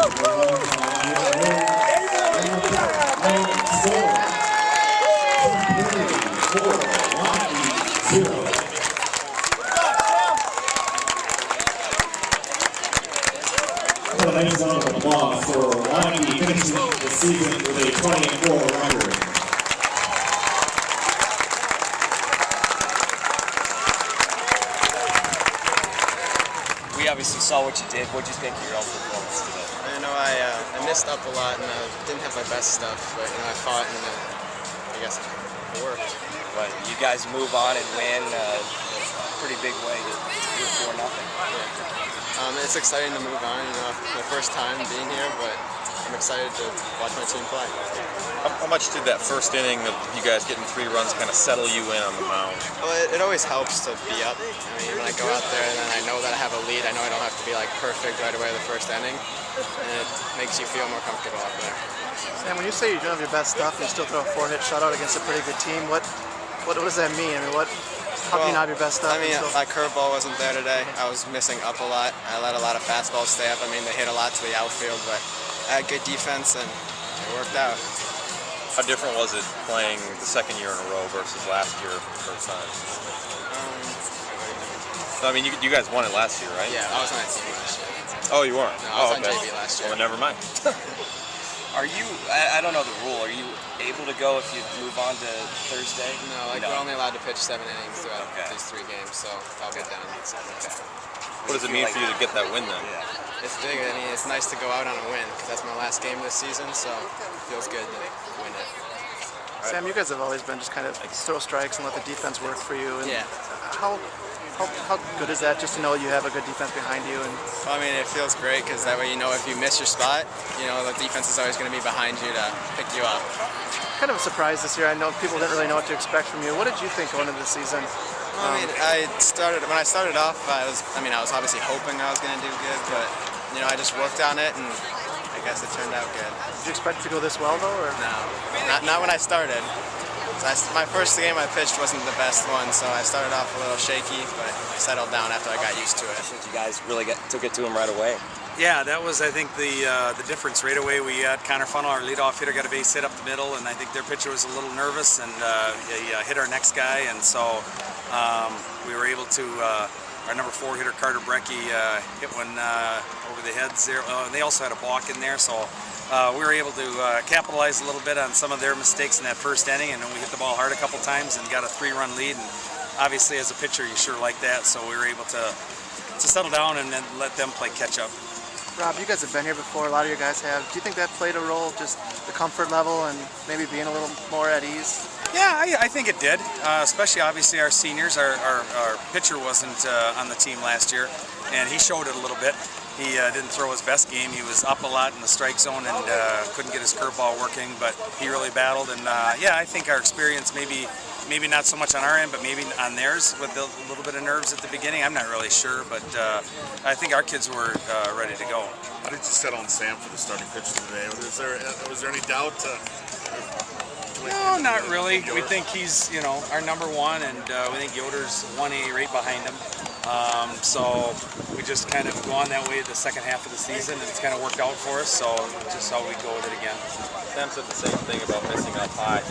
Ladies and gentlemen, applause for Waunakee finishing the season with a 20-4 record. We obviously saw what you did. What did you think of your own performance today? You know, I missed up a lot and I didn't have my best stuff, but you know, I fought and I guess it worked. But you guys move on and win a pretty big way. You're 4-0. Yeah. It's exciting to move on. You know, my first time being here, but I'm excited to watch my team play. How much did that first inning of you guys getting 3 runs kind of settle you in on the mound? Well, it always helps to be up. I mean, when I go out there and then I know that I have a lead, I know I don't have to be like perfect right away the first inning, and it makes you feel more comfortable out there. Sam, when you say you don't have your best stuff and you still throw a 4-hit shutout against a pretty good team, what does that mean? I mean, how can you not have your best stuff? I mean, my curveball wasn't there today. I was missing up a lot. I let a lot of fastballs stay up. I mean, they hit a lot to the outfield, but I had good defense and it worked out. How different was it playing the second year in a row versus last year for the first time? I mean, you guys won it last year, right? Yeah, I was on that team last year. Oh, you weren't? No, I was on JV last year. Well, never mind. Are you, I don't know the rule, are you able to go if you move on to Thursday? No, like we're only allowed to pitch 7 innings throughout these 3 games, so I'll be done. Okay. What does it mean for you to get that win then? Yeah. It's big. I mean, it's nice to go out on a win because that's my last game this season, so it feels good to win it. Sam, you guys have always been just kind of throw strikes and let the defense work for you. And yeah. How good is that just to know you have a good defense behind you? And well, I mean, it feels great because that way you know if you miss your spot, you know the defense is always going to be behind you to pick you up. Kind of a surprise this year. I know people didn't really know what to expect from you. What did you think going into the season? Well, I mean, when I started off, I was obviously hoping I was going to do good, but you know, I just worked on it and I guess it turned out good. Did you expect it to go this well though, or no? Not when I started. My first game I pitched wasn't the best one, so I started off a little shaky, but I settled down after I got used to it. You guys really took it to him right away. Yeah, that was, I think, the difference right away. We had Connor Funnell, our leadoff hitter, got a base hit up the middle, and I think their pitcher was a little nervous, and he hit our next guy, and so we were able to, our number 4 hitter, Carter Brecky, hit one over the heads there. And they also had a balk in there, so we were able to capitalize a little bit on some of their mistakes in that first inning, and then we hit the ball hard a couple times and got a 3-run lead. And obviously, as a pitcher, you sure like that, so we were able to settle down and then let them play catch up. Rob, you guys have been here before, a lot of you guys have. Do you think that played a role, just the comfort level and maybe being a little more at ease? Yeah, I think it did, especially obviously our seniors. Our pitcher wasn't on the team last year, and he showed it a little bit. He didn't throw his best game. He was up a lot in the strike zone and couldn't get his curveball working, but he really battled. And yeah, I think our experience maybe not so much on our end, but maybe on theirs with a little bit of nerves at the beginning. I'm not really sure, but I think our kids were ready to go. How did you settle on Sam for the starting pitch today? Was there any doubt? No, not really. We think he's, you know, our number 1, and we think Yoder's 1A right behind him. So we just kind of gone that way the second half of the season, and it's kind of worked out for us. So just how we go with it again. Sam said the same thing about missing up high.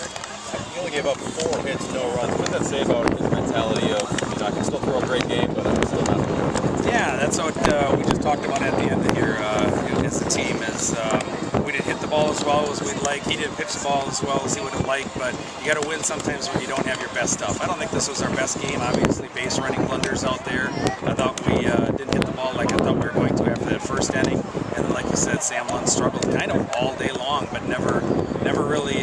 He only gave up 4 hits, no runs. What does that say about his mentality of, you know, I can still throw a great game, but I'm still not good? Yeah, that's what we just talked about at the end of here as a team. We didn't hit the ball as well as we'd like. He didn't pitch the ball as well as he would have liked, but you got to win sometimes when you don't have your best stuff. I don't think this was our best game. Obviously, base running blunders out there. I thought we didn't hit the ball like I thought we were going to after that first inning. And then, like you said, Sam Lund struggled kind of all day long, but never really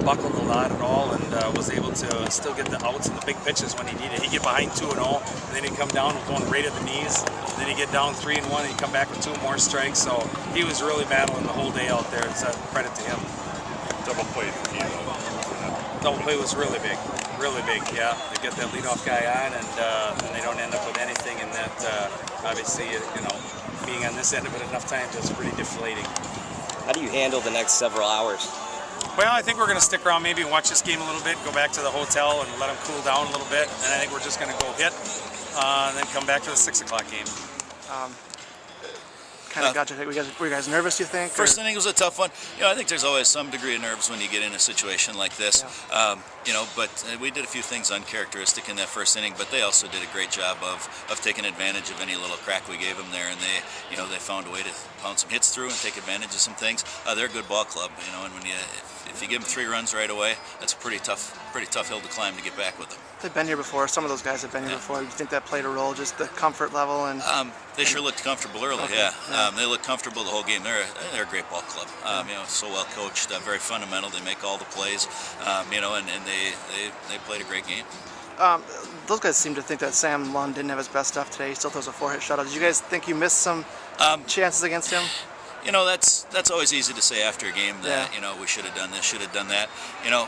buckled a lot at all, and was able to still get the outs and the big pitches when he needed. He'd get behind 2-0, and then he'd come down with one right at the knees. And then he'd get down 3-1, and he'd come back with 2 more strikes. So he was really battling the whole day out there. It's a credit to him. Double play. Double play was really big, yeah. They get that leadoff guy on, and they don't end up with anything, and that obviously, you know, being on this end of it enough times is pretty deflating. How do you handle the next several hours? Well, I think we're going to stick around, maybe watch this game a little bit, go back to the hotel and let them cool down a little bit, and I think we're just going to go hit and then come back to the 6 o'clock game. kind of got you? Were you guys nervous, you think? First inning was a tough one. I think there's always some degree of nerves when you get in a situation like this. Yeah. But we did a few things uncharacteristic in that first inning, but they also did a great job of taking advantage of any little crack we gave them there, and they found a way to pound some hits through and take advantage of some things. They're a good ball club, and when if you give them 3 runs right away, that's a pretty tough hill to climb to get back with them. They've been here before. Some of those guys have been here before. Do you think that played a role, just the comfort level? And they sure looked comfortable early. Okay. They looked comfortable the whole game. They're a great ball club. So well coached, very fundamental. They make all the plays. And they played a great game. Those guys seem to think that Sam Lund didn't have his best stuff today. He still throws a 4-hit shutout. Did you guys think you missed some chances against him? That's always easy to say after a game that we should have done this, should have done that.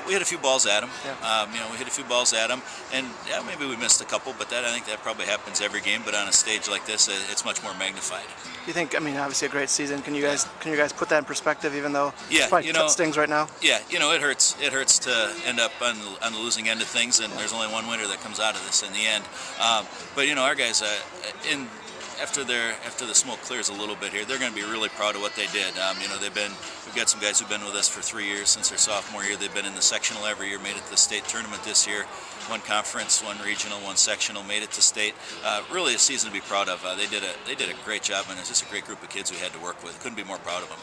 We hit a few balls at him. Yeah. We hit a few balls at him, and maybe we missed a couple, but I think that probably happens every game. But on a stage like this, it's much more magnified. You think? Obviously a great season. Can you guys put that in perspective, even though it probably stings right now? Yeah, it hurts. It hurts to end up on the losing end of things, and there's only one winner that comes out of this in the end. But our guys after the smoke clears a little bit here, they're going to be really proud of what they did. We've got some guys who've been with us for 3 years since their sophomore year. They've been in the sectional every year, made it to the state tournament this year, one conference, one regional, one sectional, made it to state. Really a season to be proud of. They did a great job, and it's just a great group of kids we had to work with. Couldn't be more proud of them.